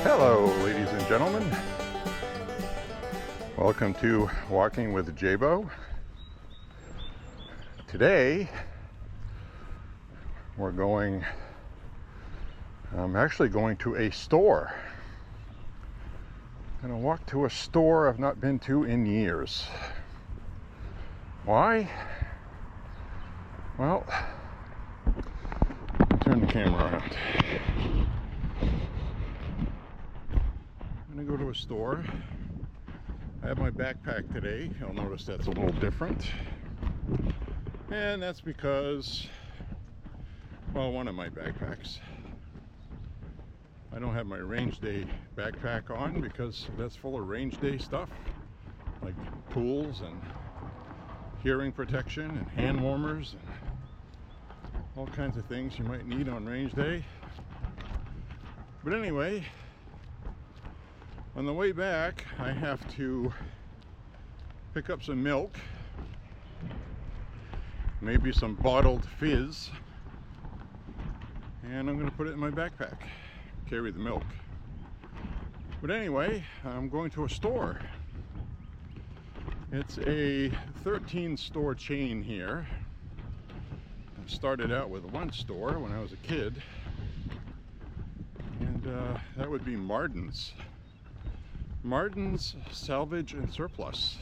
Hello, ladies and gentlemen. Welcome to Walking with J.Beau. Today, I'm actually going to a store. I'm going to walk to a store I've not been to in years. Why? Well, turn the camera around. I'm going to go to a store. I have my backpack today. You'll notice that's a little different. And that's because, well, one of my backpacks. I don't have my range day backpack on because that's full of range day stuff, like tools and hearing protection and hand warmers and all kinds of things you might need on range day. But anyway, on the way back, I have to pick up some milk, maybe some bottled fizz, and I'm going to put it in my backpack, carry the milk. But anyway, I'm going to a store. It's a 13-store chain here. I started out with one store when I was a kid, and that would be Martin's. Martin's Salvage and Surplus.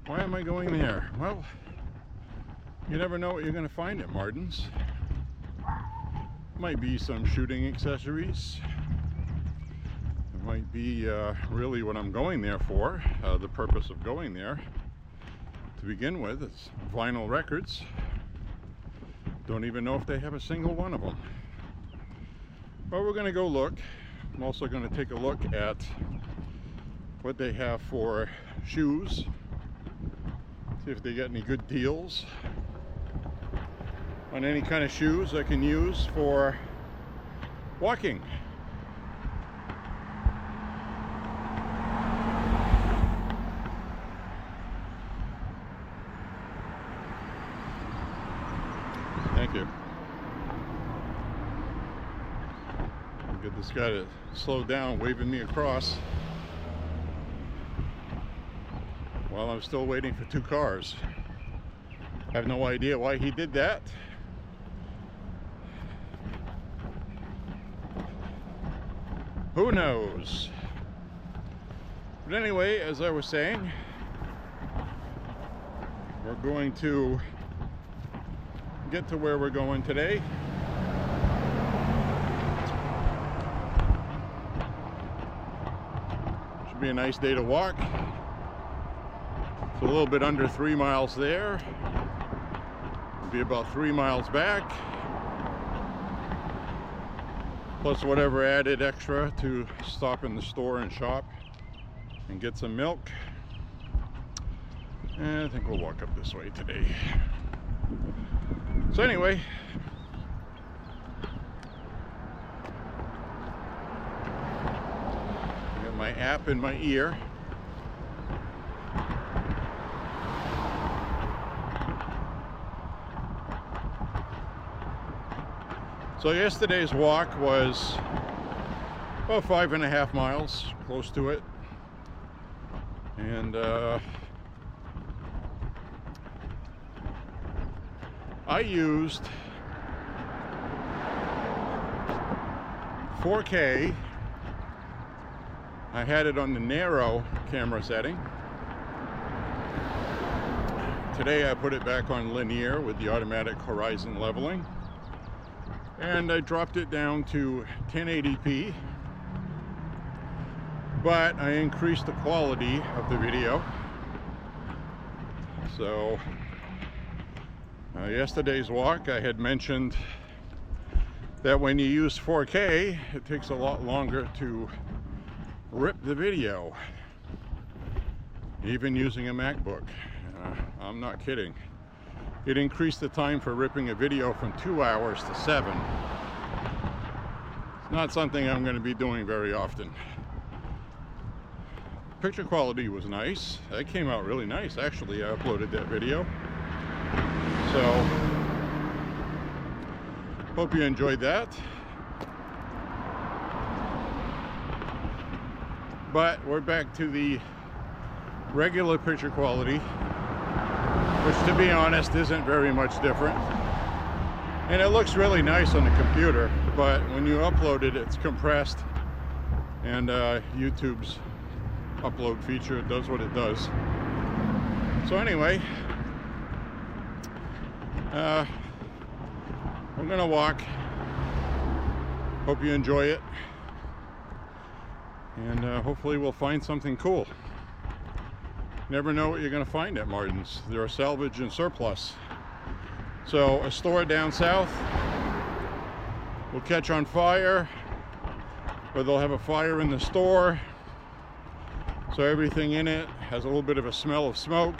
Why am I going there? Well, you never know what you're going to find at Martin's. Might be some shooting accessories. It might be really what I'm going there for. The purpose of going there to begin with is vinyl records. Don't even know if they have a single one of them. But we're going to go look. I'm also going to take a look at what they have for shoes, see if they got any good deals on any kind of shoes I can use for walking. Thank you. Get this guy to slow down, waving me across while I'm still waiting for two cars. I have no idea why he did that. Who knows? But anyway, as I was saying, we're going to get to where we're going today. Be a nice day to walk. It's a little bit under 3 miles there. It'll be about 3 miles back, plus whatever added extra to stop in the store and shop and get some milk. And I think we'll walk up this way today. So anyway, my app in my ear. So yesterday's walk was about 5.5 miles, close to it. And I used 4K. I had it on the narrow camera setting. Today I put it back on linear with the automatic horizon leveling. And I dropped it down to 1080p. But I increased the quality of the video. So, yesterday's walk, I had mentioned that when you use 4K, it takes a lot longer to rip the video, even using a MacBook. I'm not kidding. It increased the time for ripping a video from 2 hours to 7. It's not something I'm going to be doing very often. Picture quality was nice. That came out really nice. Actually, I uploaded that video. So, hope you enjoyed that. But we're back to the regular picture quality, which to be honest isn't very much different. And it looks really nice on the computer, but when you upload it, it's compressed, and YouTube's upload feature does what it does. So anyway, I'm gonna walk. Hope you enjoy it, and hopefully we'll find something cool. Never know what you're gonna find at Martin's. They're a salvage and surplus. So a store down south will catch on fire, or they'll have a fire in the store, so everything in it has a little bit of a smell of smoke.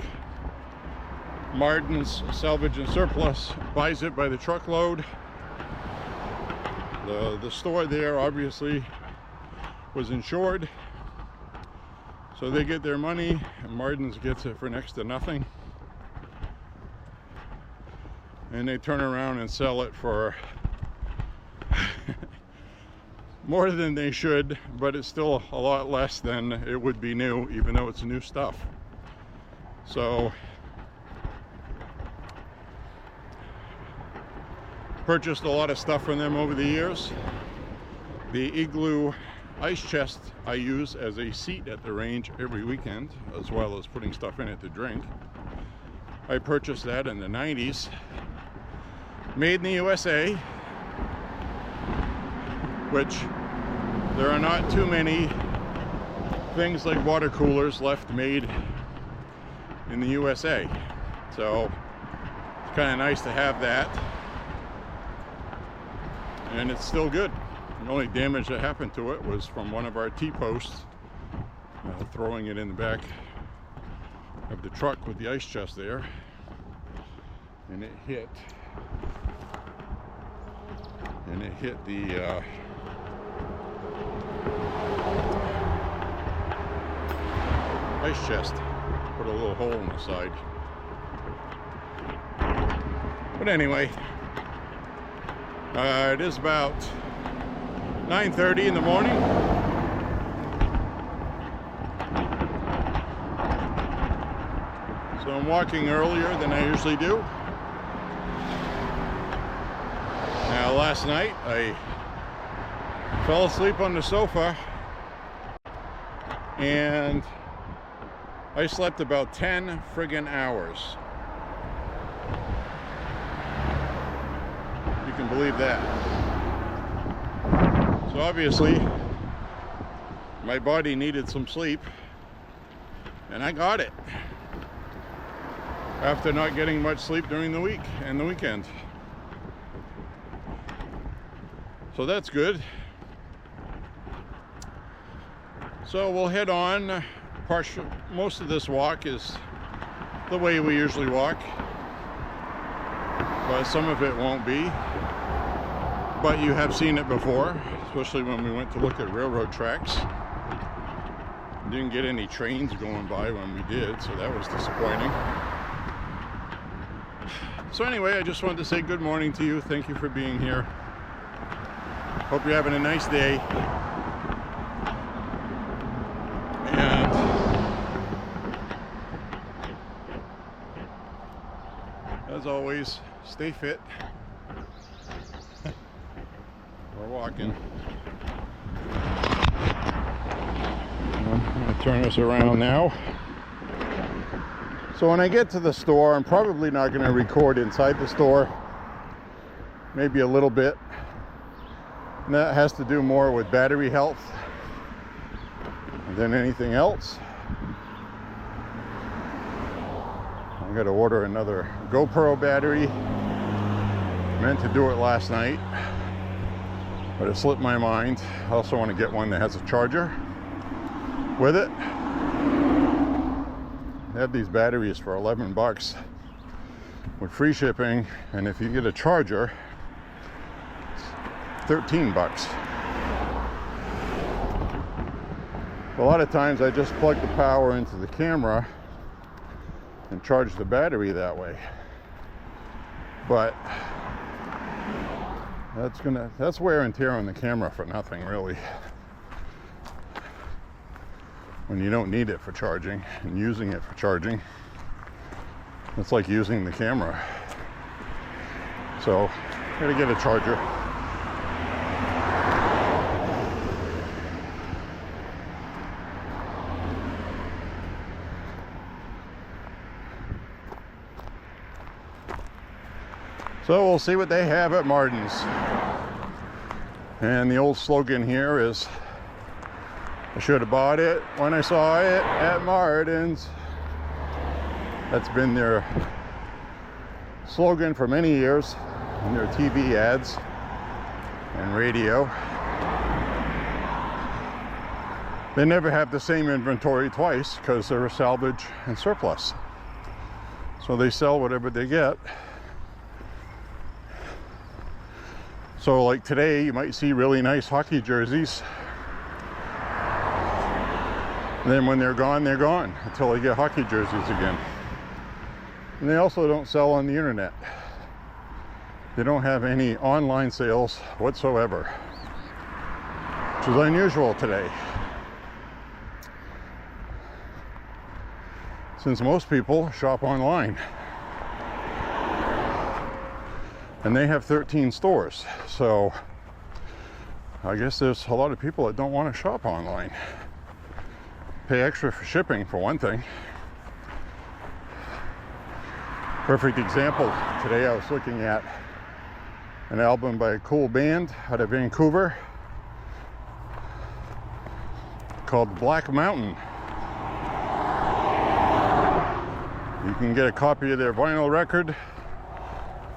Martin's salvage and surplus buys it by the truckload. The store there obviously was insured, so they get their money, and Martin's gets it for next to nothing. And they turn around and sell it for more than they should, but it's still a lot less than it would be new, even though it's new stuff. So purchased a lot of stuff from them over the years. The Igloo ice chest I use as a seat at the range every weekend, as well as putting stuff in it to drink. I purchased that in the 90s. Made in the USA, which there are not too many things like water coolers left made in the USA. So it's kind of nice to have that. And it's still good. The only damage that happened to it was from one of our T-posts throwing it in the back of the truck with the ice chest there, and it hit the ice chest, put a little hole in the side. But anyway, it is about 9:30 in the morning. So I'm walking earlier than I usually do. Now last night I fell asleep on the sofa, and I slept about 10 friggin' hours. You can believe that. So obviously my body needed some sleep, and I got it after not getting much sleep during the week and the weekend. So that's good. So we'll head on. Most of this walk is the way we usually walk, but some of it won't be. But you have seen it before, especially when we went to look at railroad tracks. Didn't get any trains going by when we did, so that was disappointing. So anyway, I just wanted to say good morning to you. Thank you for being here. Hope you're having a nice day. And as always, stay fit. We're walking. I'm going to turn this around now. So when I get to the store, I'm probably not going to record inside the store. Maybe a little bit. And that has to do more with battery health than anything else. I'm going to order another GoPro battery. Meant to do it last night, but it slipped my mind. I also want to get one that has a charger with it. They have these batteries for 11 bucks with free shipping, and if you get a charger, it's 13 bucks. A lot of times I just plug the power into the camera and charge the that way, but that's wear and tear on the camera for nothing, really. when you don't need it for charging and using it for charging. It's like using the camera. So, gotta get a charger. So we'll see what they have at Martin's. And the old slogan here is, I should have bought it when I saw it at Martin's. That's been their slogan for many years in their TV ads and radio. They never have the same inventory twice because they're a salvage and surplus. So they sell whatever they get. So like today, you might see really nice hockey jerseys. And then when they're gone until they get hockey jerseys again. And they also don't sell on the internet. They don't have any online sales whatsoever, which is unusual today. Since most people shop online. And they have 13 stores, so I guess there's a lot of people that don't want to shop online. Pay extra for shipping, for one thing. Perfect example, today I was looking at an album by a cool band out of Vancouver called Black Mountain. You can get a copy of their vinyl record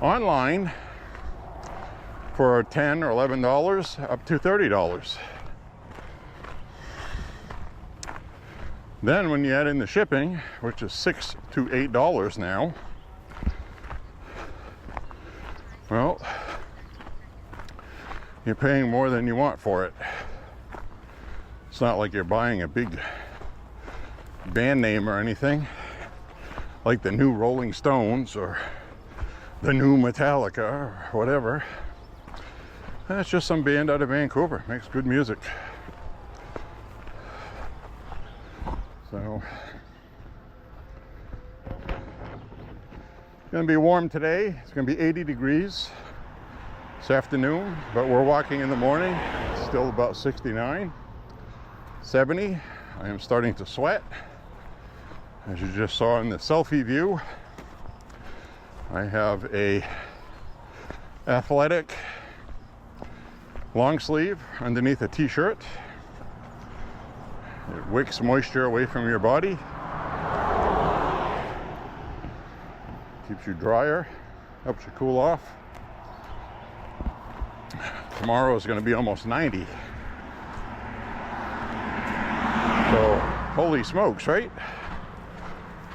online for $10 or $11 up to $30. Then when you add in the shipping, which is $6 to $8 now, well, you're paying more than you want for it. It's not like you're buying a big band name or anything like the new Rolling Stones or the new Metallica or whatever. That's just some band out of Vancouver. Makes good music. So it's gonna be warm today. It's gonna be 80 degrees this afternoon, but we're walking in the morning. It's still about 69, 70. I am starting to sweat. As you just saw in the selfie view, I have a athletic long sleeve underneath a t-shirt. It wicks moisture away from your body, keeps you drier, helps you cool off. Tomorrow is going to be almost 90. So holy smokes, right?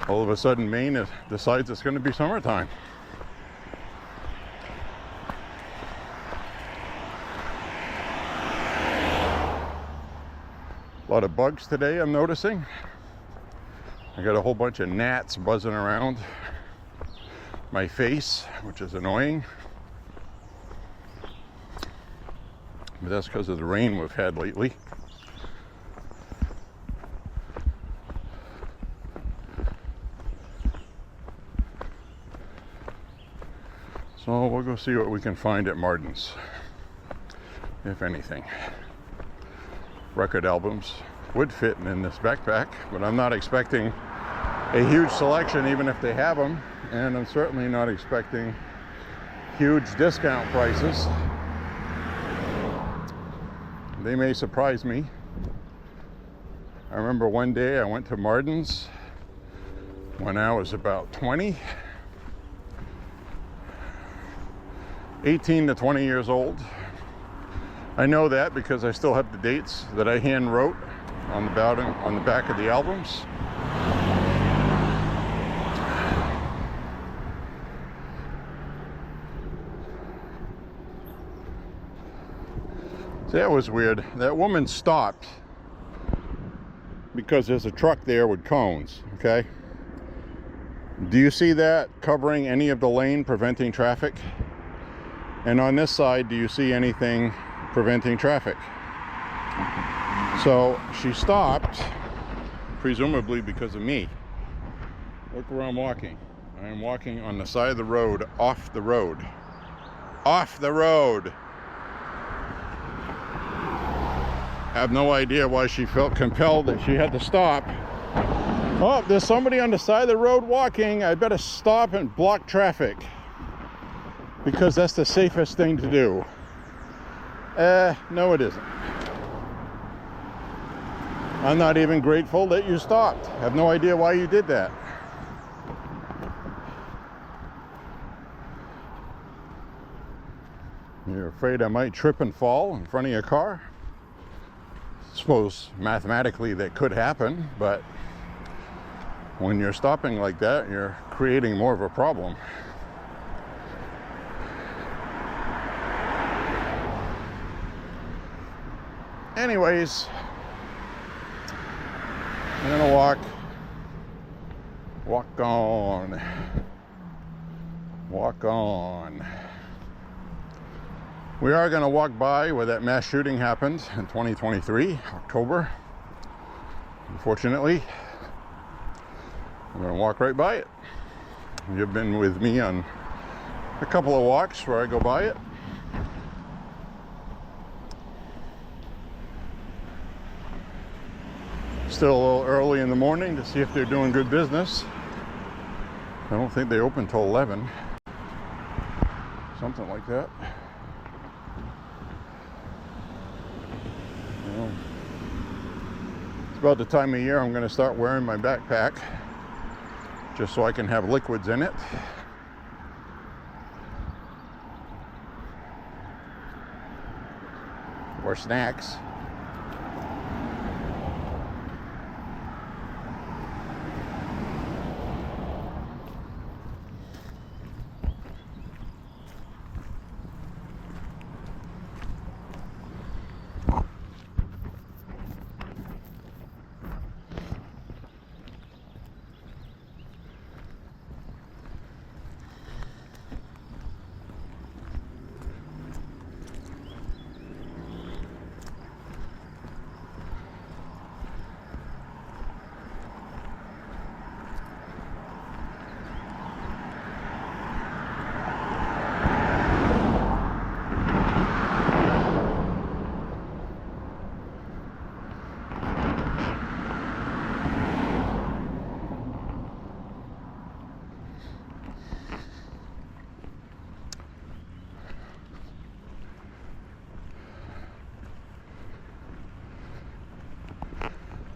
All of a sudden Maine decides it's going to be summertime. A lot of bugs today, I'm noticing. I got a whole bunch of gnats buzzing around my face, which is annoying. But that's because of the rain we've had lately. So we'll go see what we can find at Martin's, if anything. Record albums would fit in this backpack, but I'm not expecting a huge selection even if they have them, and I'm certainly not expecting huge discount prices. They may surprise me. I remember one day I went to Martin's when I was about 20, 18 to 20 years old. I know that because I still have the dates that I hand wrote on the back of the albums. So that was weird. That woman stopped because there's a truck there with cones, okay? Do you see that covering any of the lane, preventing traffic? And on this side, do you see anything preventing traffic? So she stopped presumably because of me. Look where I'm walking. I am walking on the side of the road, off the road. Off the road! I have no idea why she felt compelled that she had to stop. Oh, there's somebody on the side of the road walking. I better stop and block traffic, because that's the safest thing to do. No it isn't. I'm not even grateful that you stopped. I have no idea why you did that. You're afraid I might trip and fall in front of your car? I suppose mathematically that could happen, but when you're stopping like that, you're creating more of a problem. Anyways, I'm gonna walk on. We are gonna walk by where that mass shooting happened in 2023, October. Unfortunately, I'm gonna walk right by it. You've been with me on a couple of walks where I go by it. Still a little early in the morning to see if they're doing good business. I don't think they open till 11. Something like that. Well, it's about the time of year I'm going to start wearing my backpack, just so I can have liquids in it. Or snacks.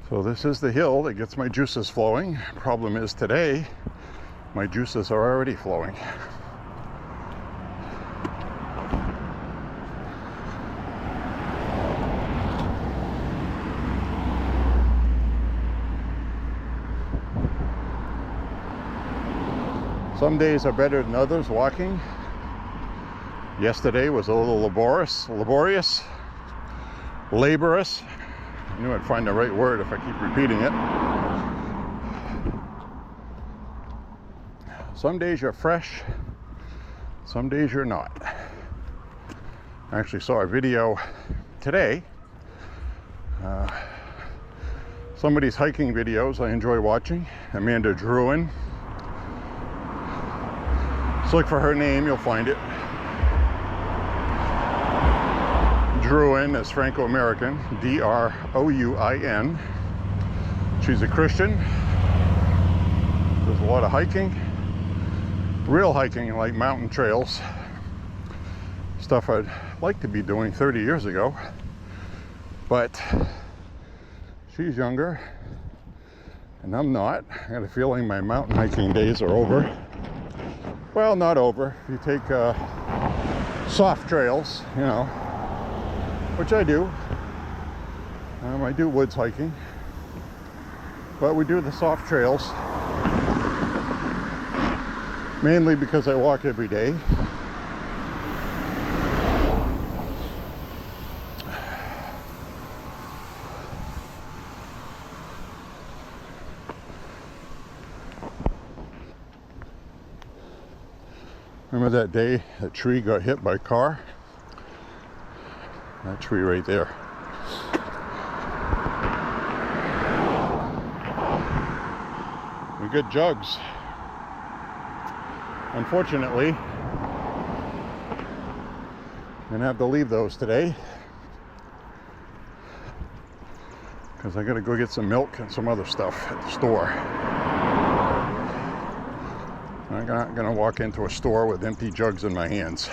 So this is the hill that gets my juices flowing. Problem is today, my juices are already flowing. Some days are better than others walking. Yesterday was a little laborious. I knew I'd find the right word if I keep repeating it. Some days you're fresh, some days you're not. I actually saw a video today. Somebody's hiking videos I enjoy watching. Amanda Druin. Just look for her name, you'll find it. Druin is Franco-American, D-R-O-U-I-N. She's a Christian. Does a lot of hiking. Real hiking, like mountain trails. Stuff I'd like to be doing 30 years ago. But she's younger, and I'm not. I got a feeling my mountain hiking days are over. Well, not over. If you take soft trails, you know, which I do. I do woods hiking, but we do the soft trails mainly because I walk every day. Remember that day that tree got hit by a car? That tree right there. We get jugs. Unfortunately, I'm gonna have to leave those today because I gotta go get some milk and some other stuff at the store. I'm not gonna walk into a store with empty jugs in my hands.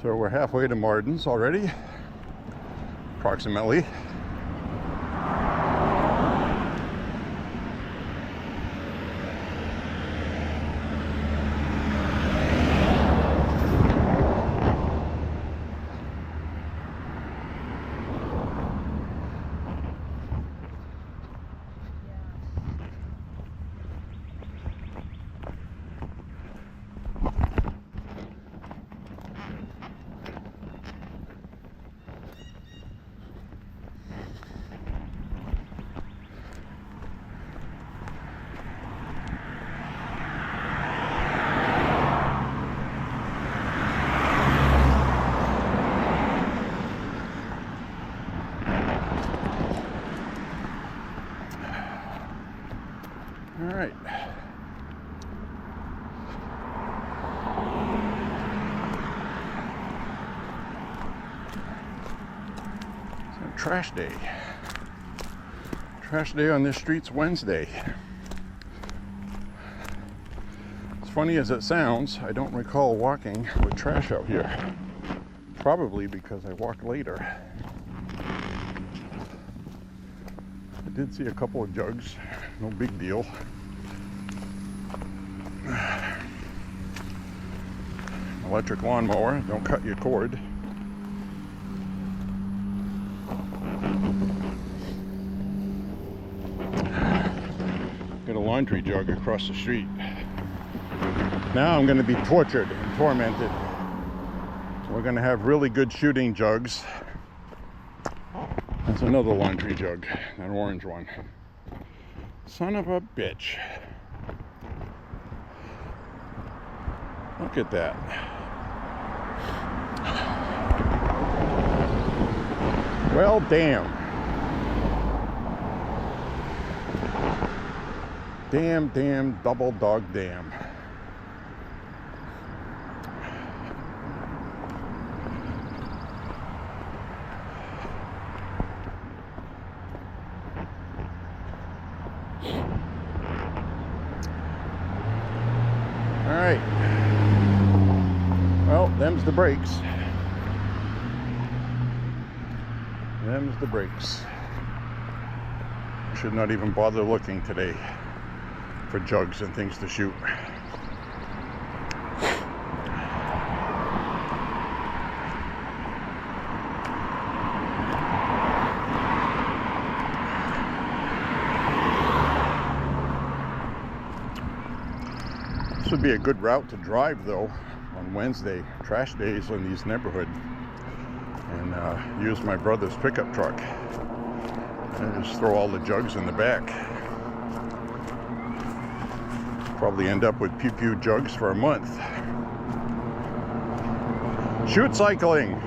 So we're halfway to Martin's already, approximately. All right. So trash day. Trash day on this street's Wednesday. As funny as it sounds, I don't recall walking with trash out here. Probably because I walked later. I did see a couple of jugs, no big deal. Electric lawnmower, don't cut your cord. Got a laundry jug across the street. Now I'm going to be tortured and tormented. We're going to have really good shooting jugs. That's another laundry jug, that orange one. Son of a bitch. Look at that. Well, damn. Damn, double dog damn. All right. Well, them's the brakes. Them's the brakes. Should not even bother looking today for jugs and things to shoot. This would be a good route to drive though on Wednesday, trash days in these neighborhoods, and use my brother's pickup truck and just throw all the jugs in the back. Probably end up with pew jugs for a month. Shoot cycling.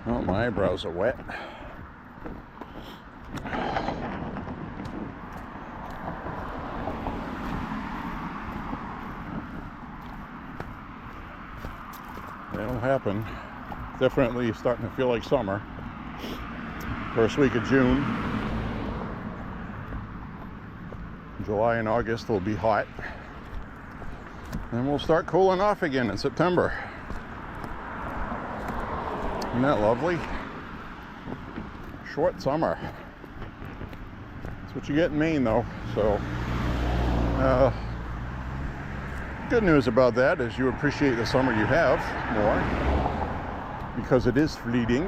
Oh, my eyebrows are wet. That'll happen. Definitely starting to feel like summer. First week of June. July and August will be hot. Then we'll start cooling off again in September. Isn't that lovely? Short summer. That's what you get in Maine though. So good news about that is you appreciate the summer you have more. because it is fleeting.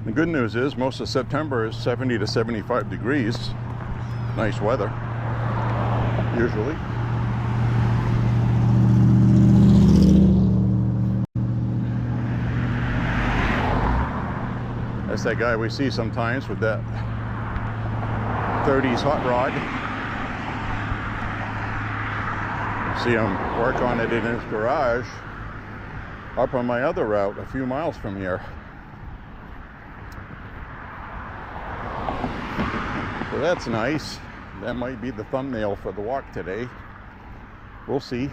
The good news is most of September is 70 to 75 degrees. Nice weather, usually. That's that guy we see sometimes with that 30s hot rod. You see him work on it in his garage up on my other route a few miles from here. So that's nice. That might be the thumbnail for the walk today. We'll see.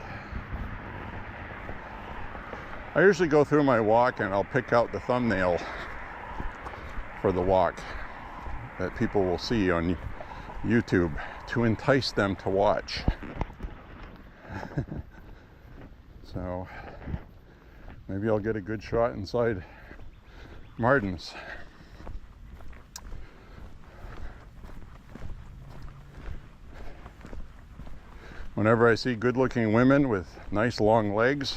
I usually go through my walk and I'll pick out the thumbnail for the walk that people will see on YouTube to entice them to watch. So maybe I'll get a good shot inside Martin's. Whenever I see good-looking women with nice long legs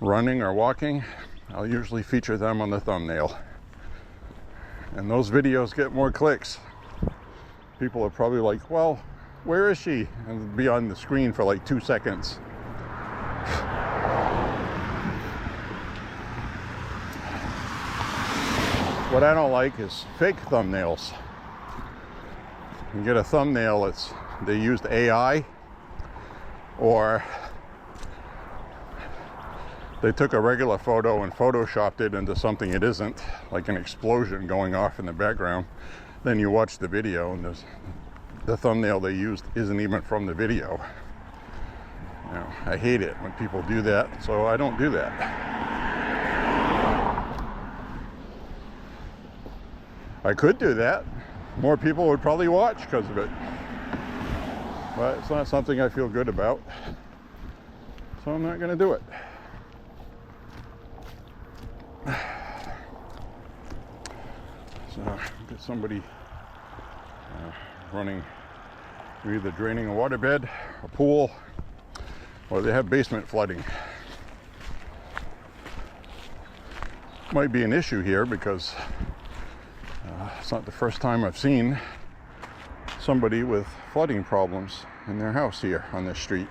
running or walking, I'll usually feature them on the thumbnail. And those videos get more clicks. People are probably like, well, where is she? And it'll be on the screen for like 2 seconds. What I don't like is fake thumbnails. You get a thumbnail they used AI, or they took a regular photo and photoshopped it into something it isn't, like an explosion going off in the background. Then you watch the video and the thumbnail they used isn't even from the video. You know, I hate it when people do that, so I don't do that. I could do that. More people would probably watch because of it. But it's not something I feel good about, so I'm not going to do it. So get somebody running, either draining a waterbed, a pool, or they have basement flooding. Might be an issue here because it's not the first time I've seen somebody with flooding problems in their house here on this street.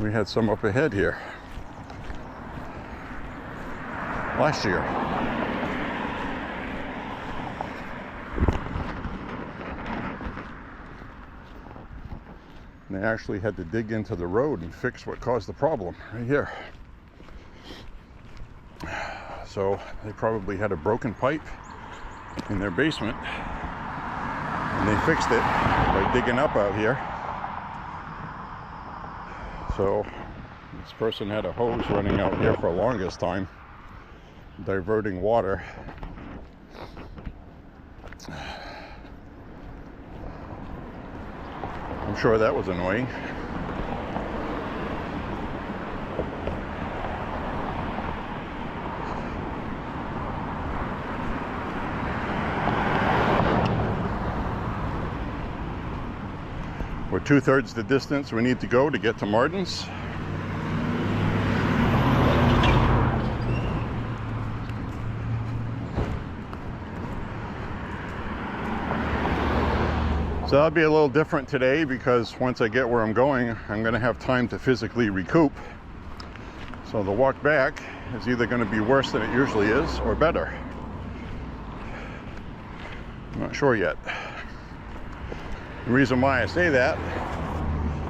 We had some up ahead here last year. And they actually had to dig into the road and fix what caused the problem right here. So they probably had a broken pipe in their basement, and they fixed it by digging up out here. So this person had a hose running out here for the longest time, diverting water. I'm sure that was annoying. We're 2/3 the distance we need to go to get to Martin's. So that'll be a little different today because once I get where I'm going, I'm going to have time to physically recoup. So the walk back is either going to be worse than it usually is or better. I'm not sure yet. The reason why I say that,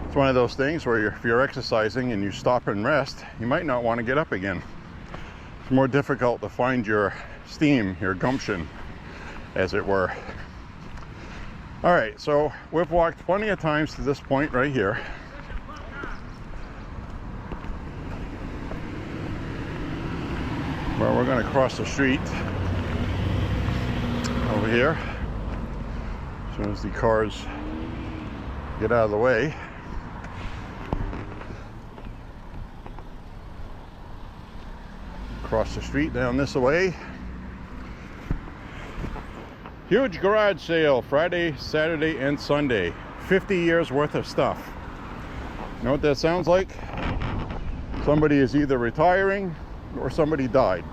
it's one of those things where if you're exercising and you stop and rest, you might not want to get up again. It's more difficult to find your steam, your gumption, as it were. All right, so we've walked plenty of times to this point right here. Well, we're going to cross the street over here as soon as the cars get out of the way. Cross the street down this way. Huge garage sale Friday, Saturday, and Sunday. 50 years worth of stuff. You know what that sounds like? Somebody is either retiring or somebody died.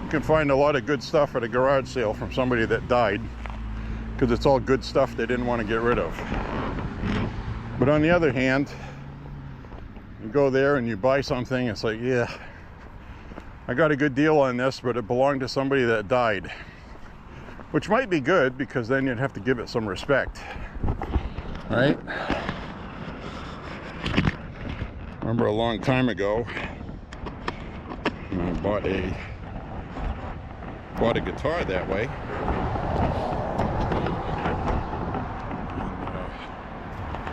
You can find a lot of good stuff at a garage sale from somebody that died, because it's all good stuff they didn't want to get rid of. But on the other hand, you go there and you buy something, it's like, yeah, I got a good deal on this, but it belonged to somebody that died. Which might be good, because then you'd have to give it some respect, right? Remember a long time ago, I bought a guitar that way.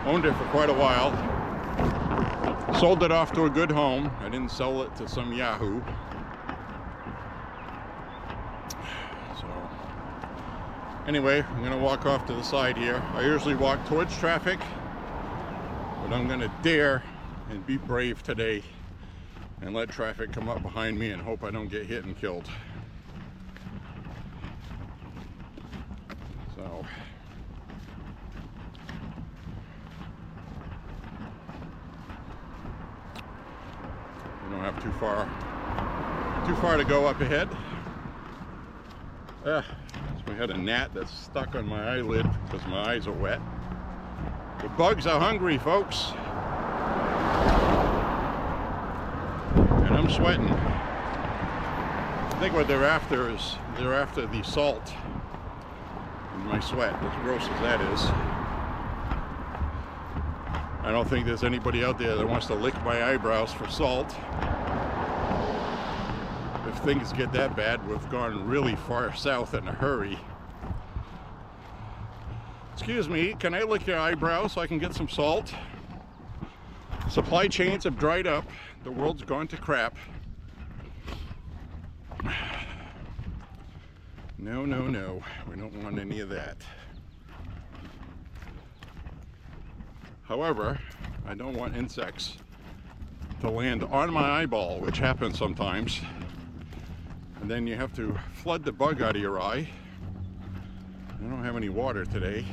Owned it for quite a while. Sold it off to a good home. I didn't sell it to some Yahoo. So, anyway, I'm gonna walk off to the side here. I usually walk towards traffic, but I'm gonna dare and be brave today and let traffic come up behind me and hope I don't get hit and killed. So, we don't have too far to go up ahead. So we had a gnat that's stuck on my eyelid because my eyes are wet. The bugs are hungry, folks. And I'm sweating. I think what they're after is they're after the salt in my sweat, as gross as that is. I don't think there's anybody out there that wants to lick my eyebrows for salt. If things get that bad, we've gone really far south in a hurry. Excuse me, can I lick your eyebrows so I can get some salt? Supply chains have dried up. The world's gone to crap. No, no, no. We don't want any of that. However, I don't want insects to land on my eyeball, which happens sometimes. And then you have to flood the bug out of your eye. I don't have any water today.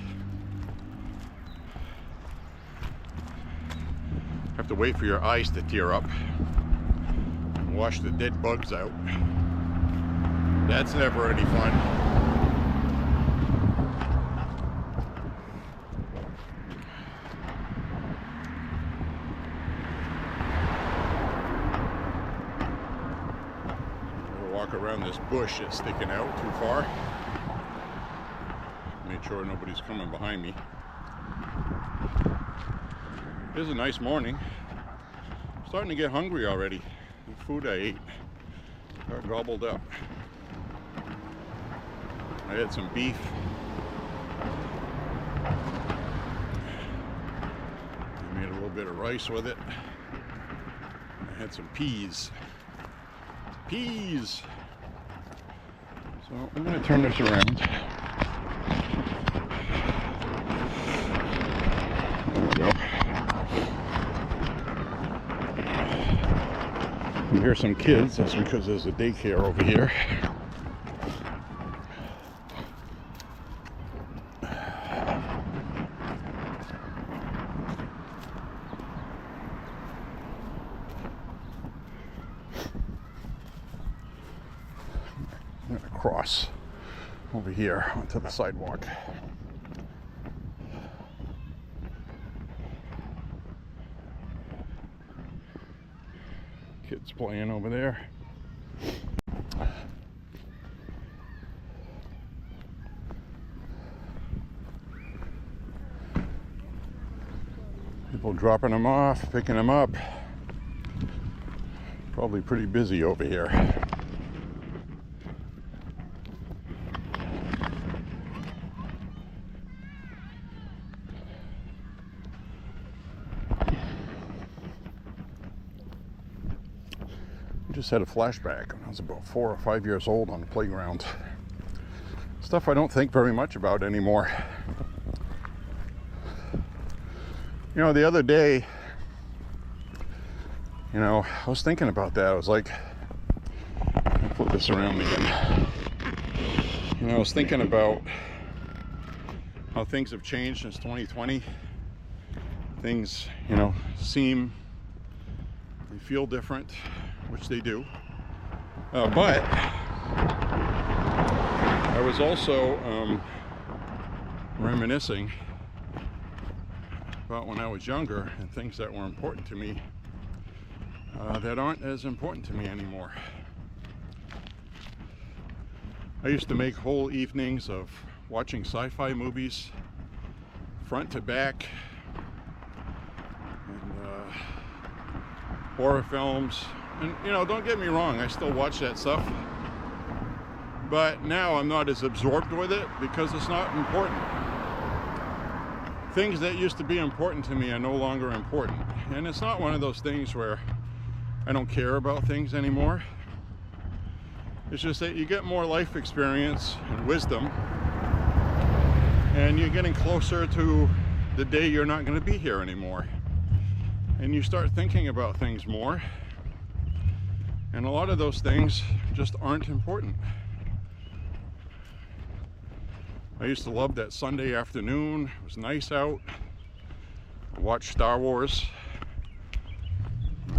Have to wait for your eyes to tear up and wash the dead bugs out. That's never any fun. Walk around this bush that's sticking out too far. Make sure nobody's coming behind me. It is a nice morning. I'm starting to get hungry already. The food I ate got gobbled up. I had some beef. I made a little bit of rice with it. I had some peas. Peas! So I'm going to turn this around. There we go. You hear some kids, that's because there's a daycare over here. I'm going to cross over here onto the sidewalk. Kids playing over there. People dropping them off, picking them up. Probably pretty busy over here. Just had a flashback when I was about 4 or 5 years old on the playground. Stuff I don't think very much about anymore. You know, the other day, I was thinking about that. I was like, this around again. You know, I was thinking about how things have changed since 2020. Things, you know, they feel different, which they do. But I was also reminiscing about when I was younger and things that were important to me that aren't as important to me anymore. I used to make whole evenings of watching sci-fi movies, front to back, and horror films. And you know, don't get me wrong, I still watch that stuff. But now I'm not as absorbed with it because it's not important. Things that used to be important to me are no longer important. And it's not one of those things where I don't care about things anymore. It's just that you get more life experience and wisdom, and you're getting closer to the day you're not going to be here anymore. And you start thinking about things more, and a lot of those things just aren't important. I used to love that Sunday afternoon. It was nice out. I watched Star Wars,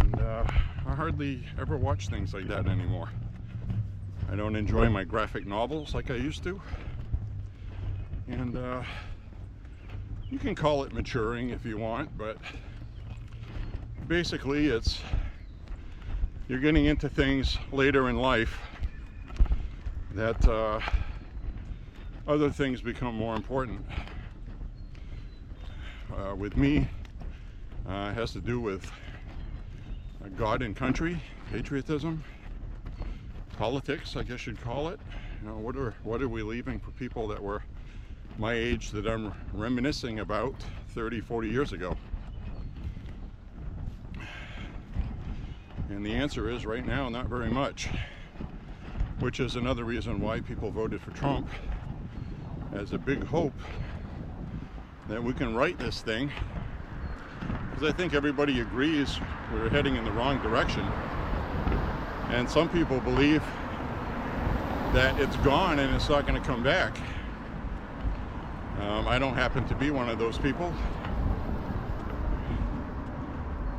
and I hardly ever watch things like that anymore. I don't enjoy my graphic novels like I used to. And you can call it maturing if you want, but basically you're getting into things later in life that other things become more important. With me, it has to do with God and country, patriotism, politics, I guess you'd call it. You know, what are we leaving for people that were my age that I'm reminiscing about 30, 40 years ago? And the answer is right now, not very much, which is another reason why people voted for Trump, as a big hope that we can right this thing, because I think everybody agrees we're heading in the wrong direction. And some people believe that it's gone and it's not going to come back. I don't happen to be one of those people.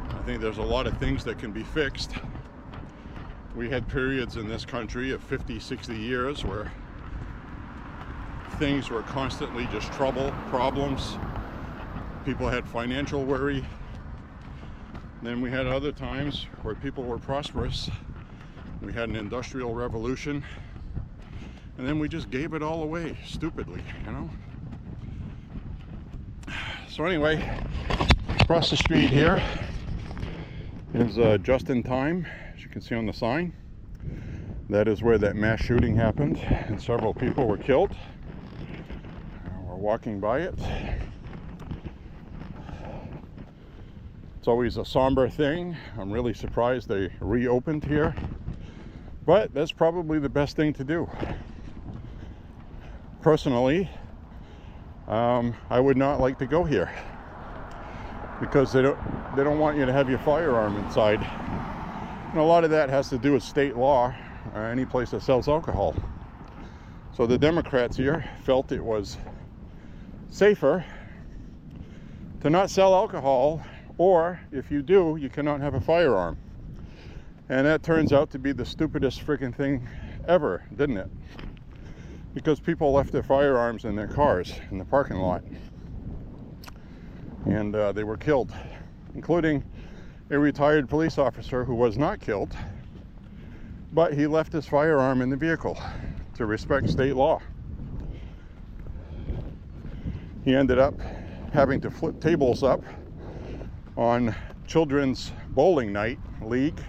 I think there's a lot of things that can be fixed. We had periods in this country of 50, 60 years where things were constantly just trouble, problems. People had financial worry. Then we had other times where people were prosperous. We had an industrial revolution, and then we just gave it all away stupidly, you know. So anyway, across the street here is just in time, as you can see on the sign. That is where that mass shooting happened, and several people were killed. We're walking by it. It's always a somber thing. I'm really surprised they reopened here. But that's probably the best thing to do. Personally, I would not like to go here because they don't want you to have your firearm inside. And a lot of that has to do with state law, any place that sells alcohol. So the Democrats here felt it was safer to not sell alcohol, or if you do, you cannot have a firearm. And that turns out to be the stupidest freaking thing ever, didn't it? Because people left their firearms in their cars in the parking lot. And they were killed, including a retired police officer who was not killed, but he left his firearm in the vehicle to respect state law. He ended up having to flip tables up on children's bowling night league.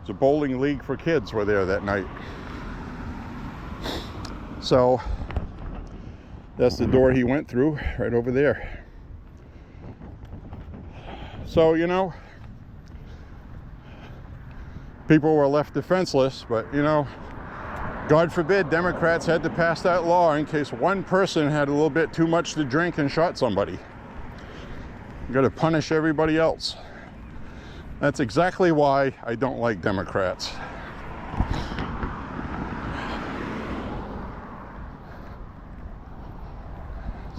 It's a bowling league for kids were there that night. So that's the door he went through, right over there. So, you know, people were left defenseless, but, you know, God forbid Democrats had to pass that law in case one person had a little bit too much to drink and shot somebody. You got to punish everybody else. That's exactly why I don't like Democrats.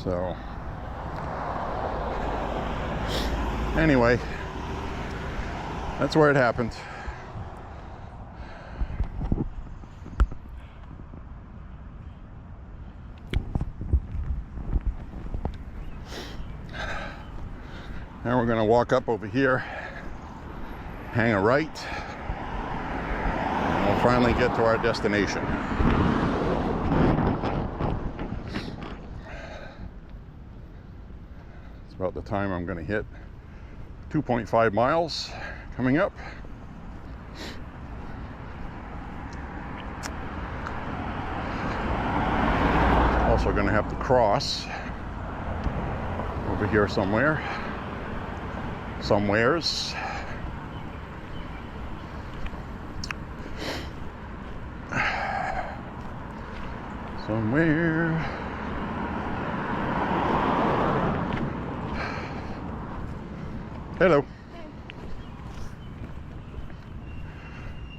So anyway, that's where it happened. Now we're going to walk up over here, hang a right, and we'll finally get to our destination. It's about the time I'm going to hit 2.5 miles coming up. Also going to have to cross over here somewheres. Somewhere. Hello.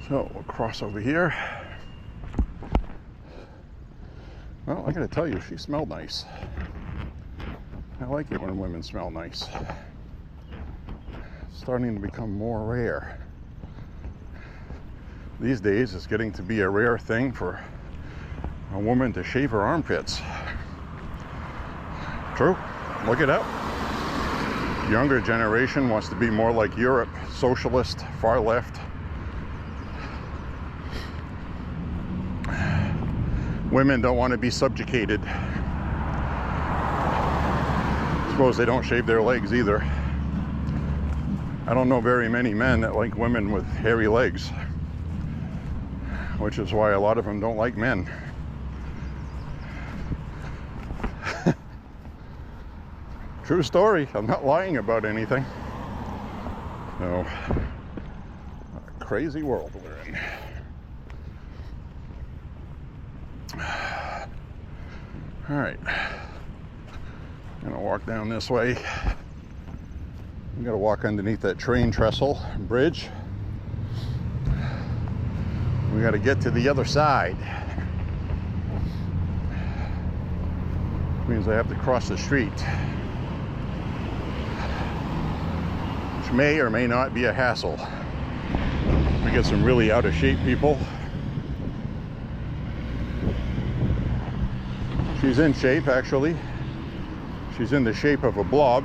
So we'll cross over here. Well, I gotta tell you, she smelled nice. I like it when women smell nice. It's starting to become more rare. These days, it's getting to be a rare thing for a woman to shave her armpits. True, look it up. Younger generation wants to be more like Europe, socialist, far left. Women don't want to be subjugated. Suppose they don't shave their legs either. I don't know very many men that like women with hairy legs, which is why a lot of them don't like men. True story. I'm not lying about anything. So, a crazy world we're in. All right. I'm gonna walk down this way. I'm gonna walk underneath that train trestle bridge. We gotta get to the other side. Which means I have to cross the street. Which may or may not be a hassle. We get some really out of shape people. She's in shape, actually. She's in the shape of a blob.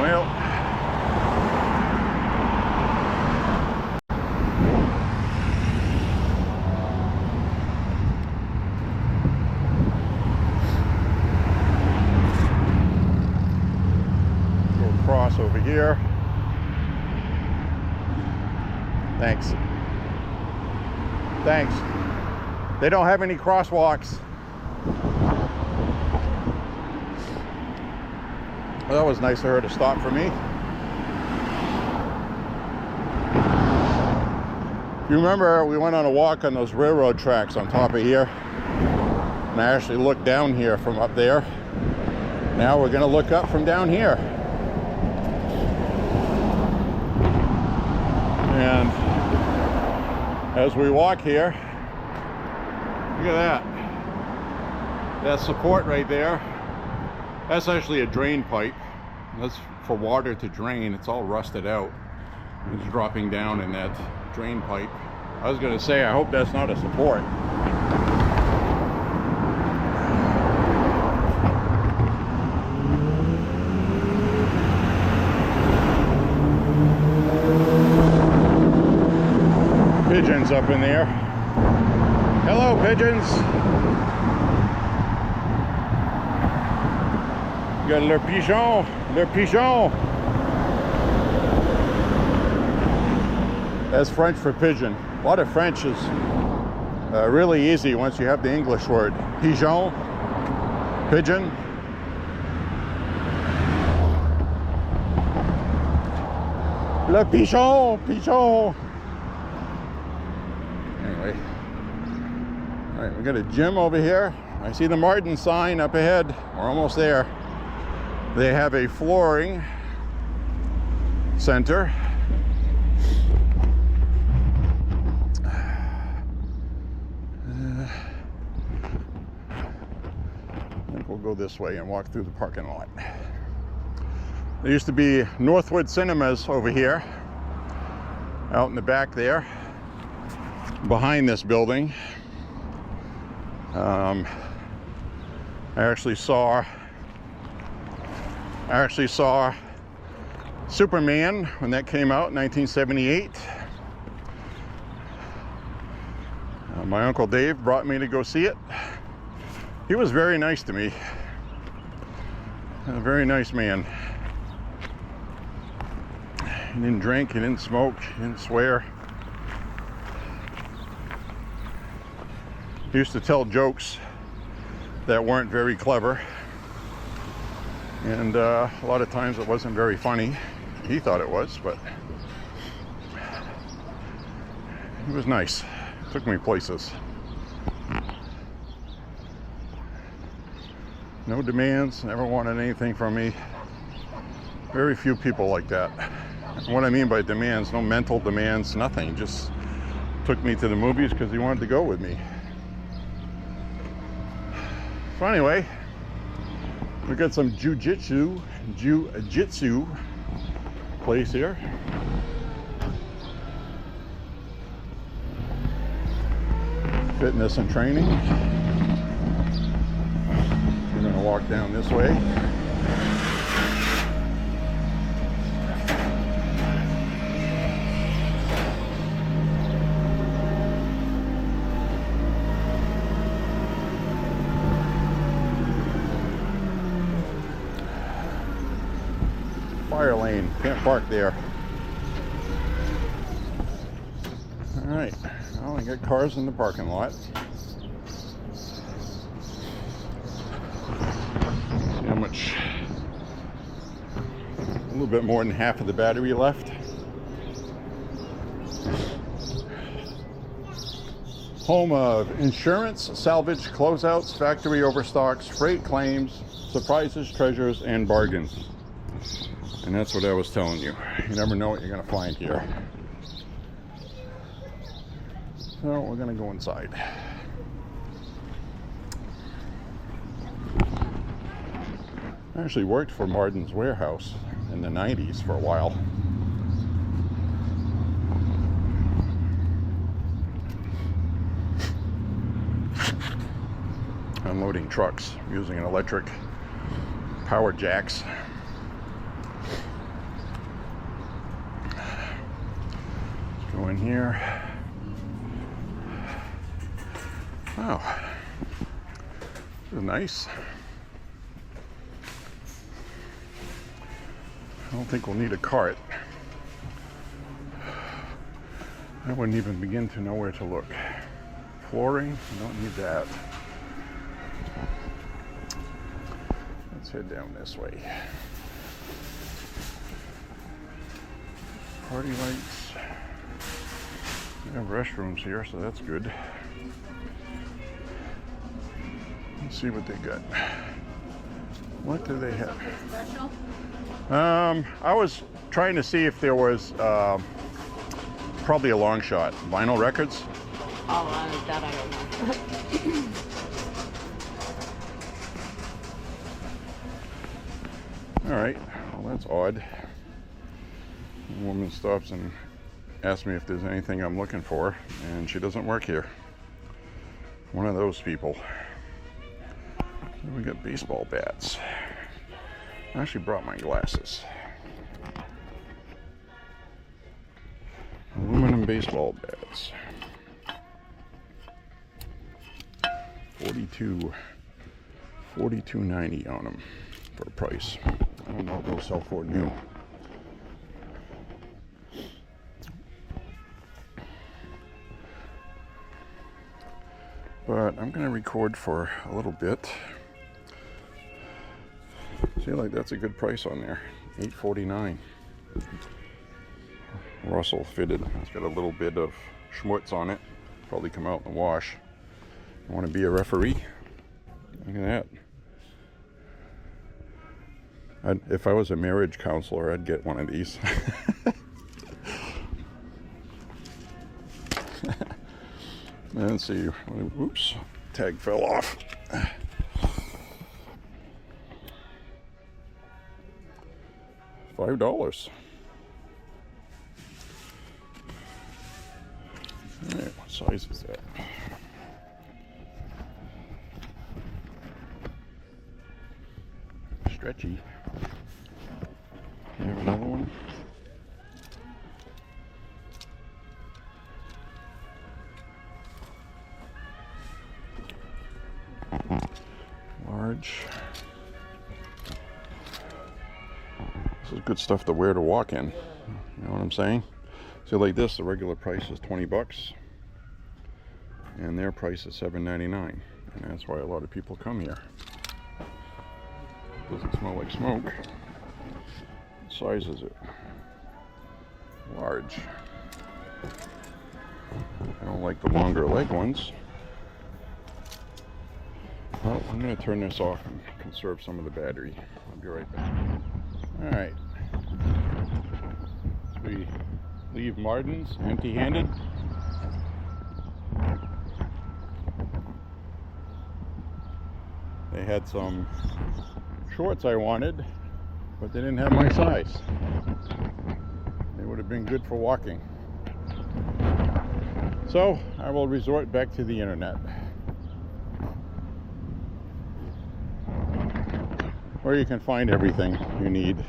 Well, we'll cross over here. Thanks. Thanks. They don't have any crosswalks. Well, that was nice of her to stop for me. You remember we went on a walk on those railroad tracks on top of here? And I actually looked down here from up there. Now we're gonna look up from down here. And as we walk here, look at that. That support right there, that's actually a drain pipe. That's for water to drain. It's all rusted out. It's dropping down in that drain pipe. I was gonna say, I hope that's not a support. Pigeons up in there. Hello, pigeons. You got le pigeon, le pigeon. That's French for pigeon. A lot of French is really easy once you have the English word. Pigeon, pigeon. Le pigeon, pigeon. Anyway, all right, we got a gym over here. I see the Martin sign up ahead. We're almost there. They have a flooring center. go this way and walk through the parking lot. There used to be Northwood Cinemas over here, out in the back there, behind this building. I actually saw Superman when that came out in 1978. My Uncle Dave brought me to go see it. He was very nice to me. A very nice man. He didn't drink, he didn't smoke, he didn't swear. He used to tell jokes that weren't very clever. And a lot of times it wasn't very funny. He thought it was, but he was nice. Took me places. No demands, never wanted anything from me. Very few people like that. And what I mean by demands, no mental demands, nothing. Just took me to the movies because he wanted to go with me. So anyway, we got some jujitsu place here. Fitness and training. We're going to walk down this way. Fire lane, can't park there. All right, well, I got cars in the parking lot. See how much, a little bit more than half of the battery left. Home of insurance, salvage, closeouts, factory overstocks, freight claims, surprises, treasures, and bargains. And that's what I was telling you. You never know what you're going to find here. So we're going to go inside. I actually worked for Martin's Warehouse in the 90s for a while. Unloading trucks using an electric power jacks. Go in here. Wow, this is nice. I don't think we'll need a cart. I wouldn't even begin to know where to look. Flooring, don't need that. Let's head down this way. Party lights. We have restrooms here, so that's good. Let's see what they got. What do they have? Special? I was trying to see if there was probably a long shot. Vinyl records? Oh, that I don't know. All right, well that's odd. The woman stops and asks me if there's anything I'm looking for, and she doesn't work here. One of those people. So we got baseball bats. I actually brought my glasses. Aluminum baseball bats. $42.90 on them for a price. I don't know what they'll sell for new. But I'm going to record for a little bit. See, like that's a good price on there. $8.49. Russell fitted. It's got a little bit of schmutz on it. Probably come out in the wash. I want to be a referee. Look at that. If I was a marriage counselor, I'd get one of these. Let's see. Oops, tag fell off. $5. All right, what size is that? Stretchy. You have another one? Large. This is good stuff to wear to walk in. You know what I'm saying? So like this, the regular price is 20 bucks. And their price is $7.99. And that's why a lot of people come here. Doesn't smell like smoke. What size is it? Large. I don't like the longer leg ones. Well, I'm going to turn this off and conserve some of the battery. I'll be right back. Alright. So we leave Martin's empty-handed. They had some shorts I wanted, but they didn't have my size. They would have been good for walking. So I will resort back to the internet, where you can find everything you need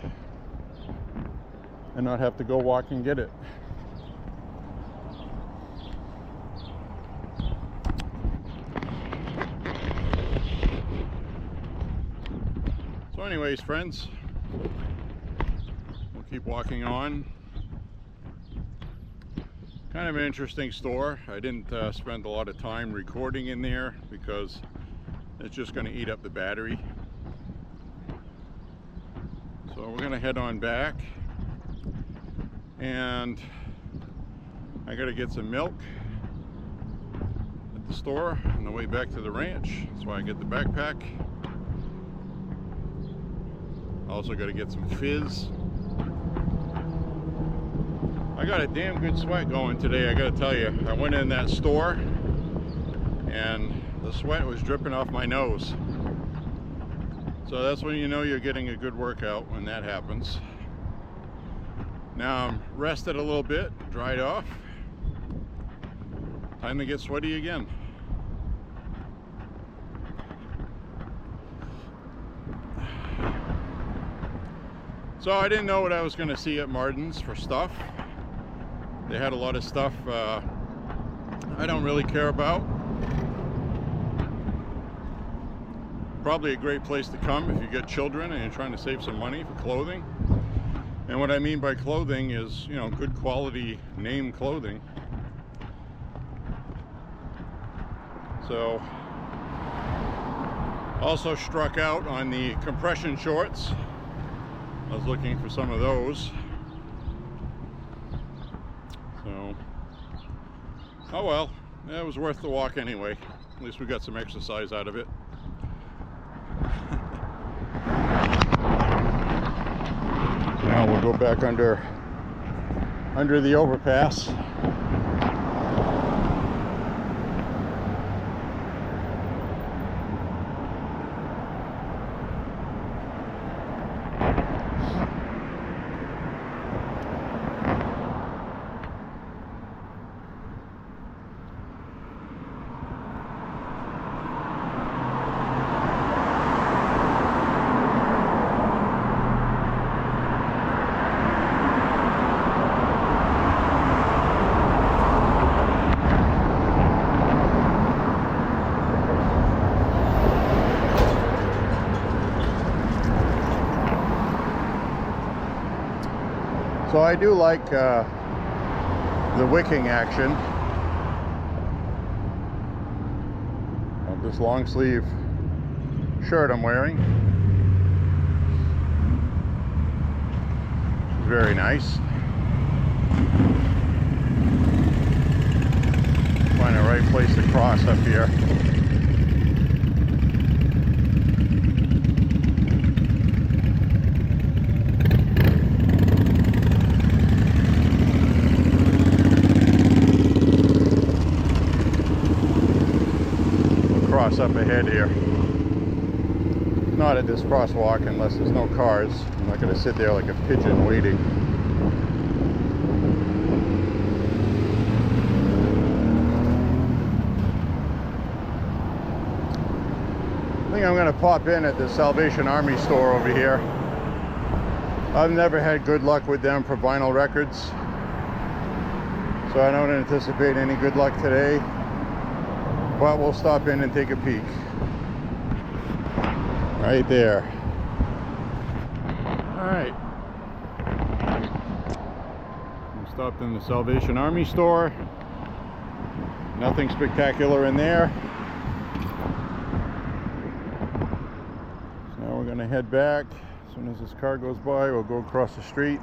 and not have to go walk and get it. So anyways, friends, we'll keep walking on. Kind of an interesting store. I didn't spend a lot of time recording in there because it's just going to eat up the battery. So we're going to head on back, and I got to get some milk at the store on the way back to the ranch. That's why I get the backpack. Also got to get some fizz. I got a damn good sweat going today, I got to tell you. I went in that store and the sweat was dripping off my nose. So that's when you know you're getting a good workout, when that happens. Now I'm rested a little bit, dried off. Time to get sweaty again. So I didn't know what I was going to see at Martin's for stuff. They had a lot of stuff I don't really care about. Probably a great place to come if you get children and you're trying to save some money for clothing. And what I mean by clothing is, you know, good quality name clothing. So, also struck out on the compression shorts. I was looking for some of those. So, oh well, it was worth the walk anyway. At least we got some exercise out of it. So now we'll go back under the overpass. So I do like the wicking action of this long sleeve shirt I'm wearing. Very nice. Find the right place to cross up here. Up ahead here. Not at this crosswalk unless there's no cars. I'm not going to sit there like a pigeon waiting. I think I'm going to pop in at the Salvation Army store over here. I've never had good luck with them for vinyl records, so I don't anticipate any good luck today, but we'll stop in and take a peek. Right there. Alright. We stopped in the Salvation Army store. Nothing spectacular in there. So now we're going to head back. As soon as this car goes by, we'll go across the street.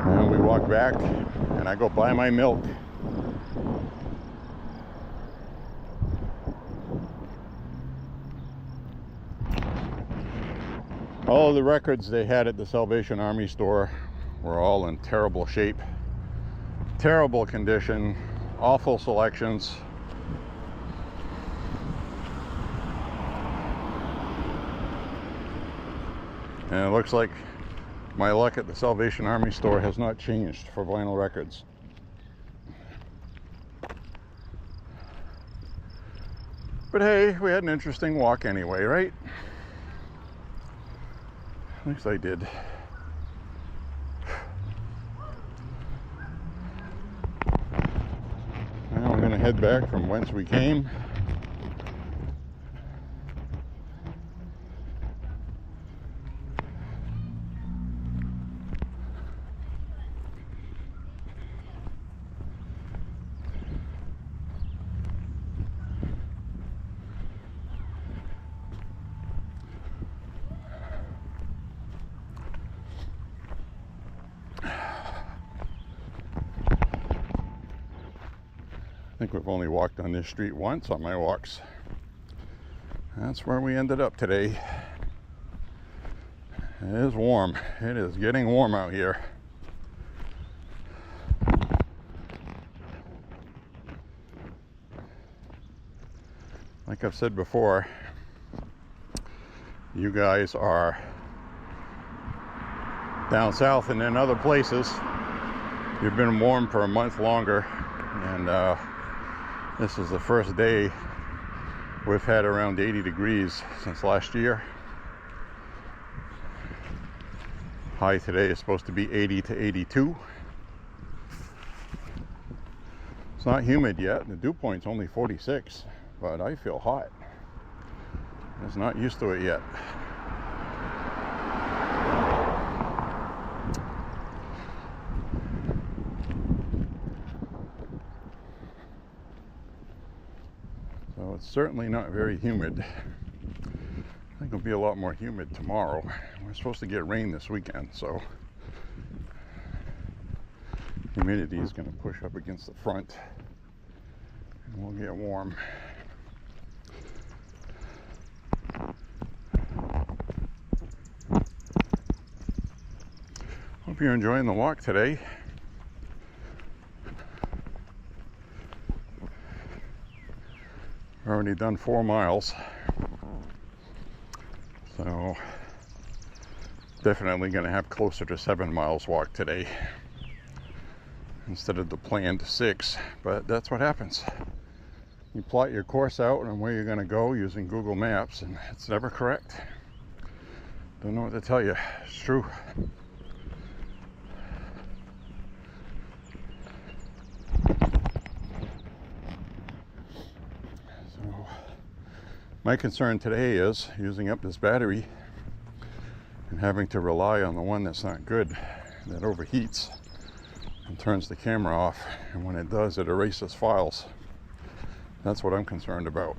And we walk back, and I go buy my milk. All of the records they had at the Salvation Army store were all in terrible shape. Terrible condition, awful selections. And it looks like my luck at the Salvation Army store has not changed for vinyl records. But hey, we had an interesting walk anyway, right? At least I did. Now we're going to head back from whence we came. I think we've only walked on this street once on my walks. That's where we ended up today. It is warm. It is getting warm out here. Like I've said before, you guys are down south and in other places. You've been warm for a month longer, and this is the first day we've had around 80 degrees since last year. High today is supposed to be 80 to 82. It's not humid yet. The dew point's only 46, but I feel hot. It's not used to it yet. So it's certainly not very humid. I think it'll be a lot more humid tomorrow. We're supposed to get rain this weekend, so humidity is going to push up against the front and we'll get warm. Hope you're enjoying the walk today. Already done 4 miles, so definitely going to have closer to 7 miles walk today instead of the planned 6, but that's what happens. You plot your course out and where you're going to go using Google Maps, and it's never correct. Don't know what to tell you. It's true. My concern today is using up this battery and having to rely on the one that's not good, that overheats and turns the camera off, and when it does, it erases files. That's what I'm concerned about.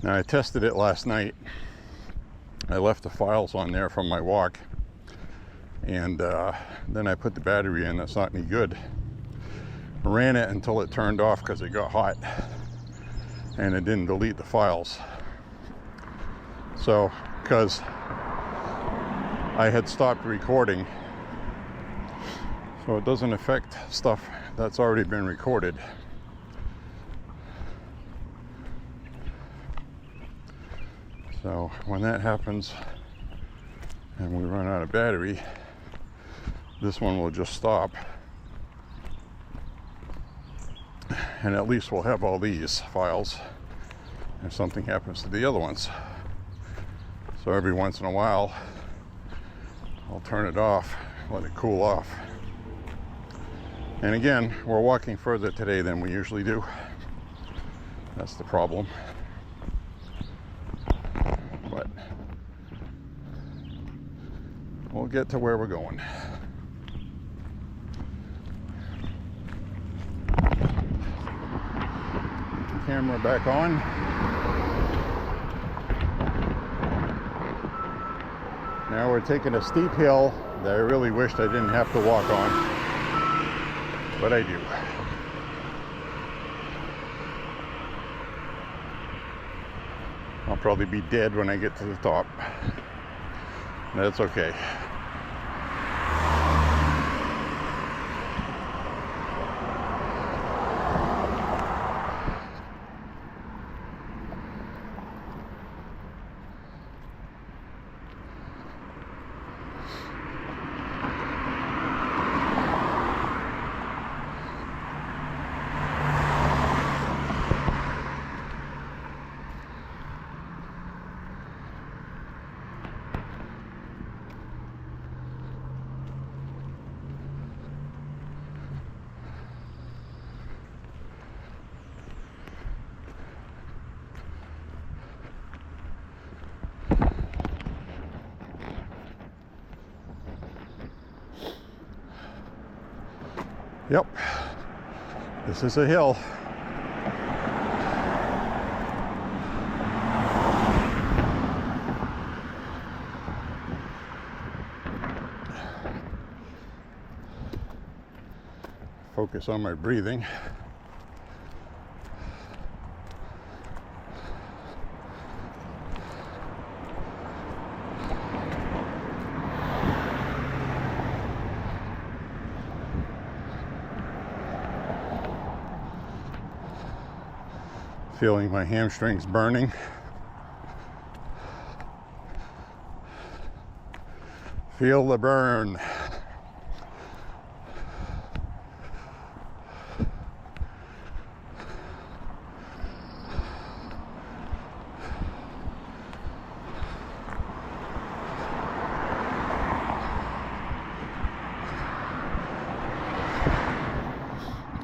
Now, I tested it last night. I left the files on there from my walk, and then I put the battery in. That's not any good. Ran it until it turned off because it got hot, and it didn't delete the files. So, because I had stopped recording, so it doesn't affect stuff that's already been recorded. So when that happens and we run out of battery, this one will just stop, and at least we'll have all these files if something happens to the other ones. So every once in a while I'll turn it off, let it cool off. And again, we're walking further today than we usually do. That's the problem. But we'll get to where we're going. Camera back on. Now we're taking a steep hill that I really wished I didn't have to walk on, but I do. I'll probably be dead when I get to the top. That's okay. Yep, this is a hill. Focus on my breathing. Feeling my hamstrings burning. Feel the burn.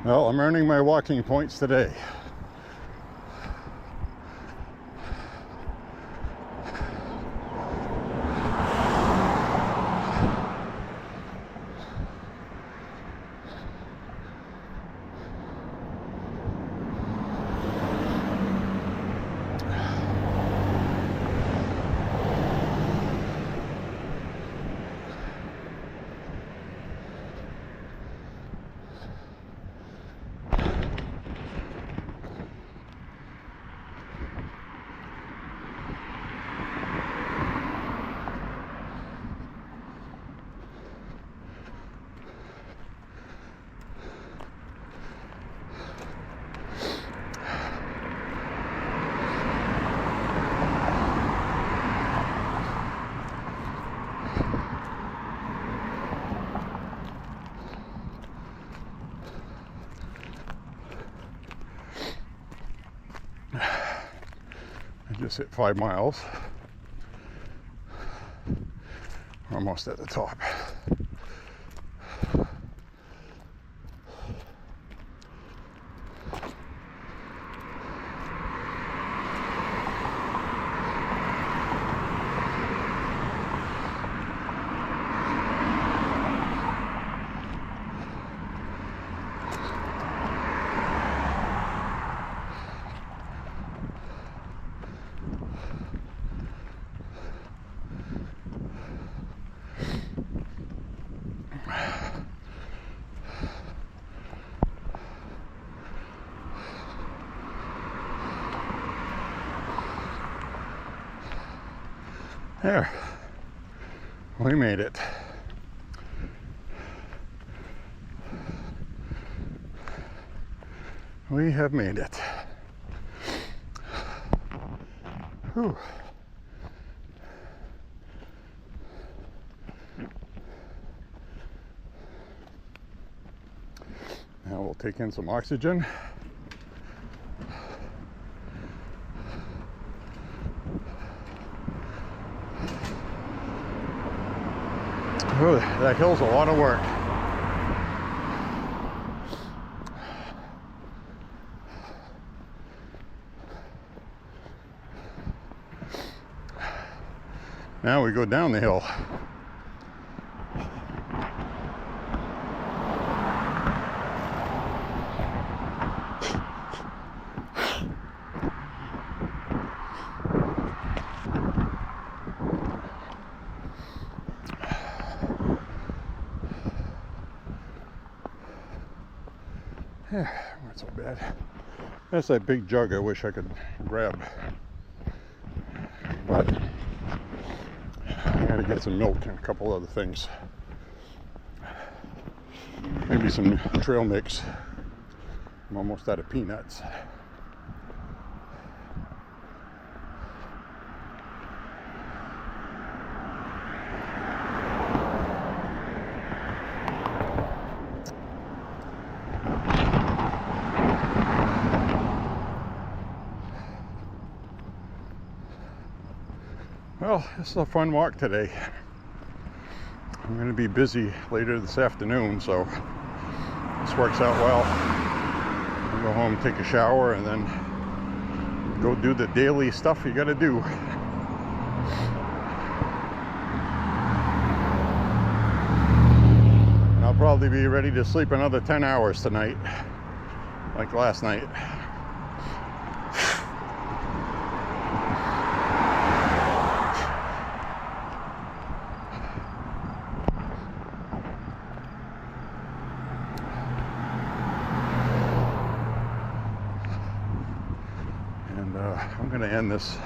Well, I'm earning my walking points today. I just hit 5 miles. We're almost at the top. There. We made it. We have made it. Whew. Now we'll take in some oxygen. Oh, that hill's a lot of work. Now we go down the hill. Yeah, not so bad. That's that big jug I wish I could grab. But I gotta get some milk and a couple other things. Maybe some trail mix. I'm almost out of peanuts. Well, this is a fun walk today. I'm going to be busy later this afternoon, so this works out well. I'll go home, take a shower, and then go do the daily stuff you got to do. And I'll probably be ready to sleep another 10 hours tonight, like last night. I'm going to end this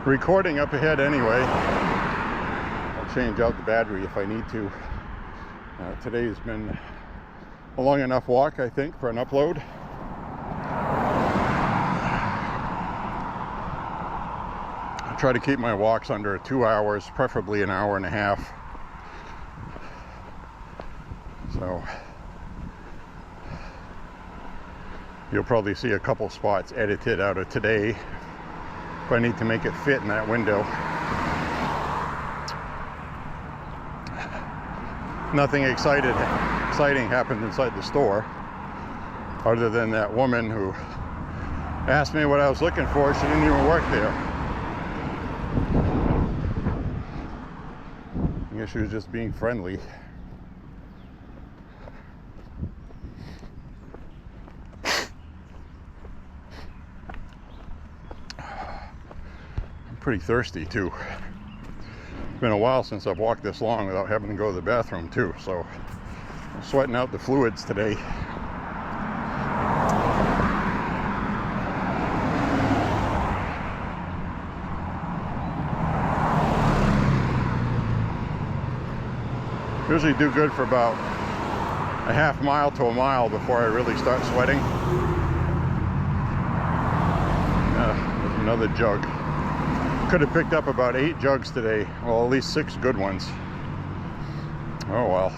recording up ahead anyway. I'll change out the battery if I need to. Today's been a long enough walk, I think, for an upload. I try to keep my walks under 2 hours, preferably an hour and a half. So you'll probably see a couple spots edited out of today if I need to make it fit in that window. Nothing exciting happened inside the store, other than that woman who asked me what I was looking for. She didn't even work there. I guess she was just being friendly. Pretty thirsty too. It's been a while since I've walked this long without having to go to the bathroom too, so I'm sweating out the fluids today. Usually do good for about a half mile to a mile before I really start sweating. There's another jug. Could have picked up about 8 jugs today. Well, at least 6 good ones. Oh well.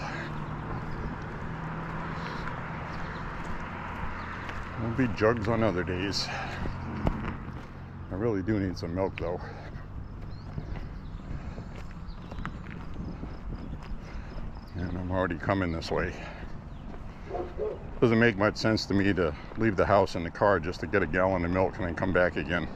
There'll be jugs on other days. I really do need some milk though. And I'm already coming this way. Doesn't make much sense to me to leave the house in the car just to get a gallon of milk and then come back again.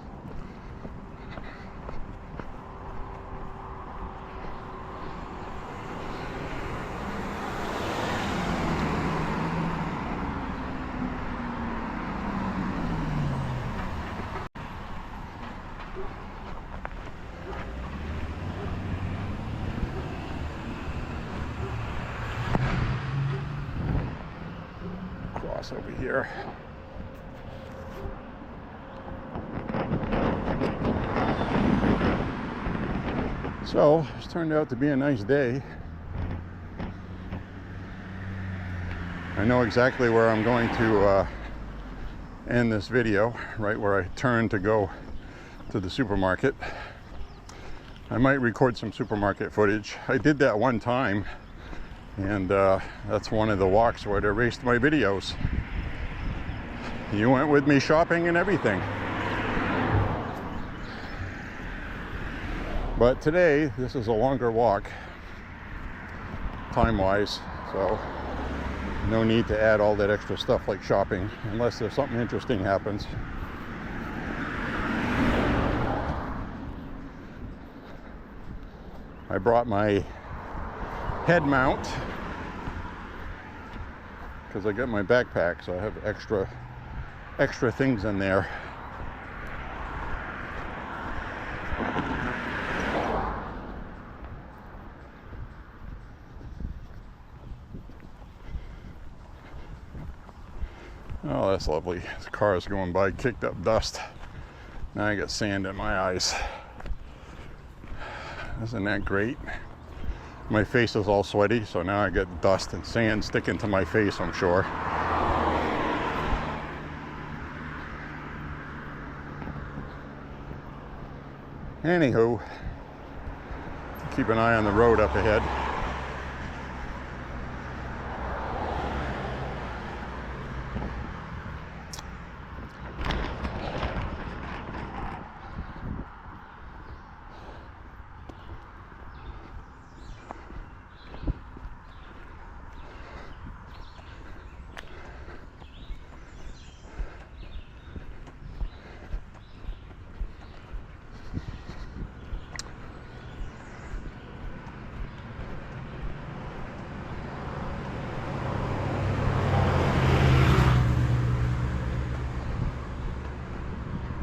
Over here. So it's turned out to be a nice day. I know exactly where I'm going to end this video, right where I turn to go to the supermarket. I might record some supermarket footage. I did that one time, and that's one of the walks where I erased my videos. You went with me shopping and everything. But today, this is a longer walk, time-wise, so no need to add all that extra stuff like shopping, unless there's something interesting happens. I brought my head mount because I got my backpack, so I have extra things in there. Oh, that's lovely. This car is going by, kicked up dust. Now I got sand in my eyes. Isn't that great? My face is all sweaty, so now I get dust and sand sticking to my face, I'm sure. Anywho, keep an eye on the road up ahead.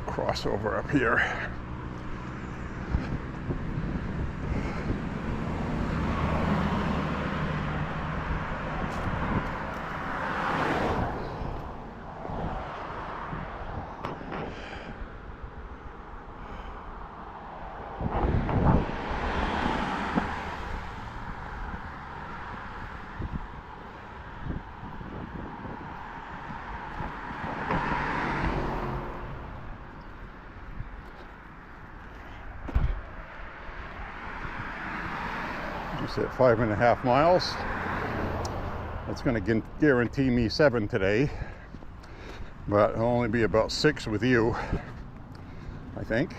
Crossover up here. At 5.5 miles. That's going to guarantee me 7 today, but it'll only be about 6 with you, I think.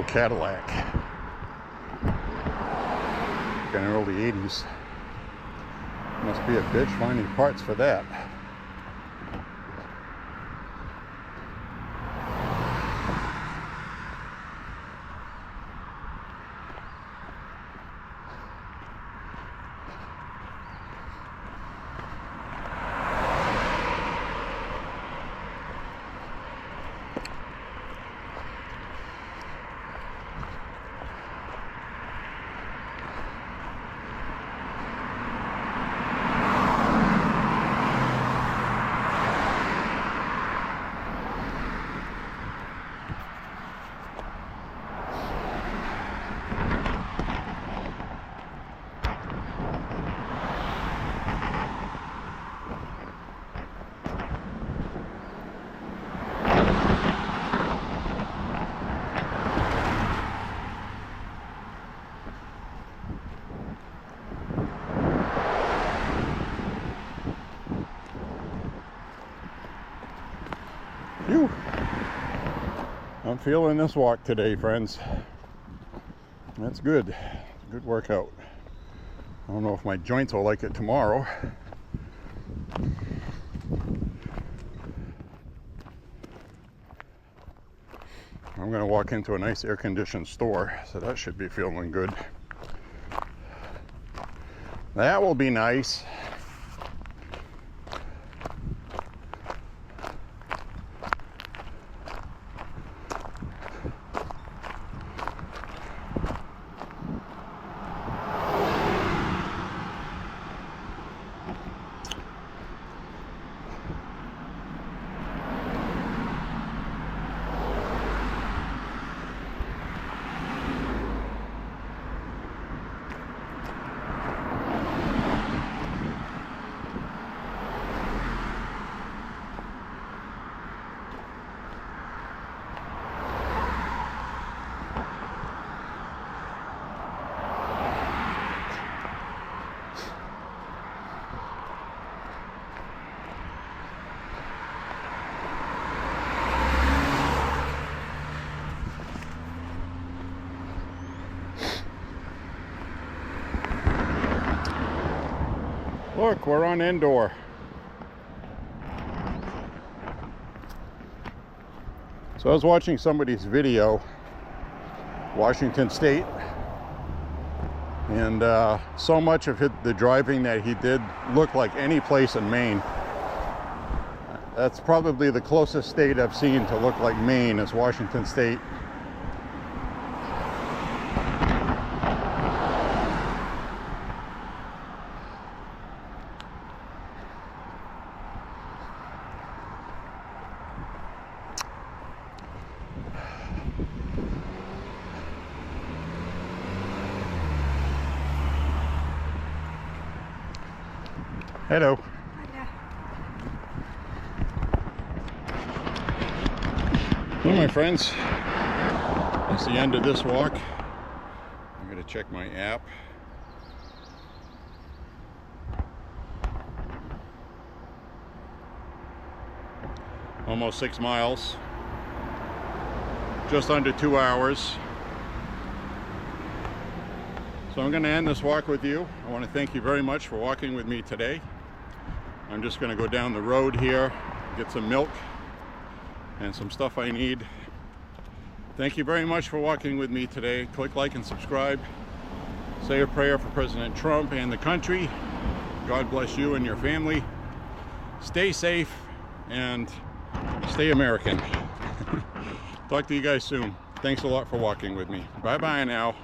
Cadillac. Like in the early 80s. Must be a bitch finding parts for that. Phew. I'm feeling this walk today, friends. That's good. Good workout. I don't know if my joints will like it tomorrow. I'm going to walk into a nice air-conditioned store, so that should be feeling good. That will be nice. Look, we're on indoor. So I was watching somebody's video, Washington State, and so much of the driving that he did looked like any place in Maine. That's probably the closest state I've seen to look like Maine is Washington State. Hello. Well, my friends, that's the end of this walk. I'm going to check my app. Almost 6 miles. Just under 2 hours. So I'm going to end this walk with you. I want to thank you very much for walking with me today. I'm just going to go down the road here, get some milk and some stuff I need. Thank you very much for walking with me today. Click like and subscribe. Say a prayer for President Trump and the country. God bless you and your family. Stay safe and stay American. Talk to you guys soon. Thanks a lot for walking with me. Bye-bye now.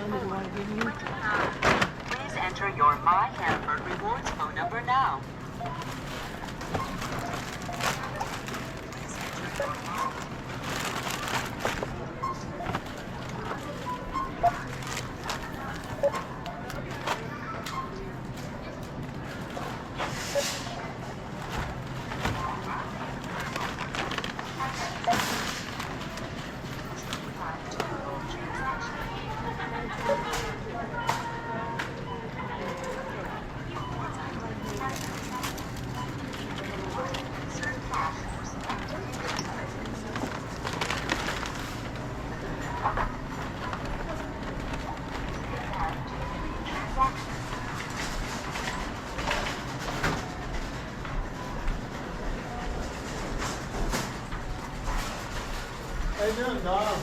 phone did you want to give me? Please enter your MAHA rewards phone number now. How you doing, Dom?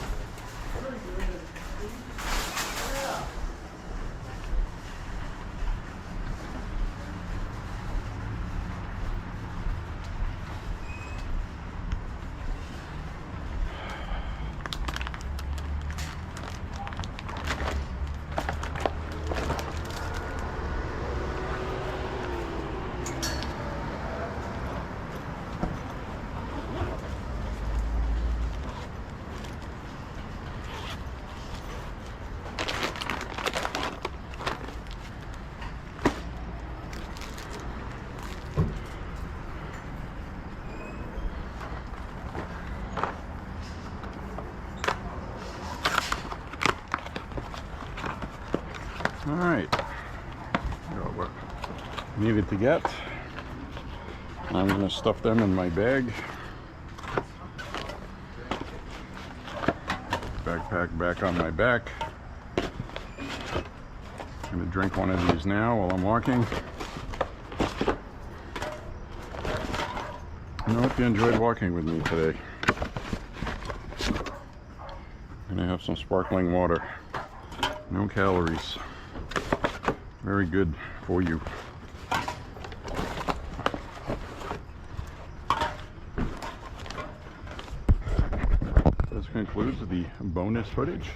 All right, got what I needed to get. I'm going to stuff them in my bag. Backpack back on my back. I'm going to drink one of these now while I'm walking. I hope you enjoyed walking with me today. I'm going to have some sparkling water. No calories. Very good for you. This concludes the bonus footage.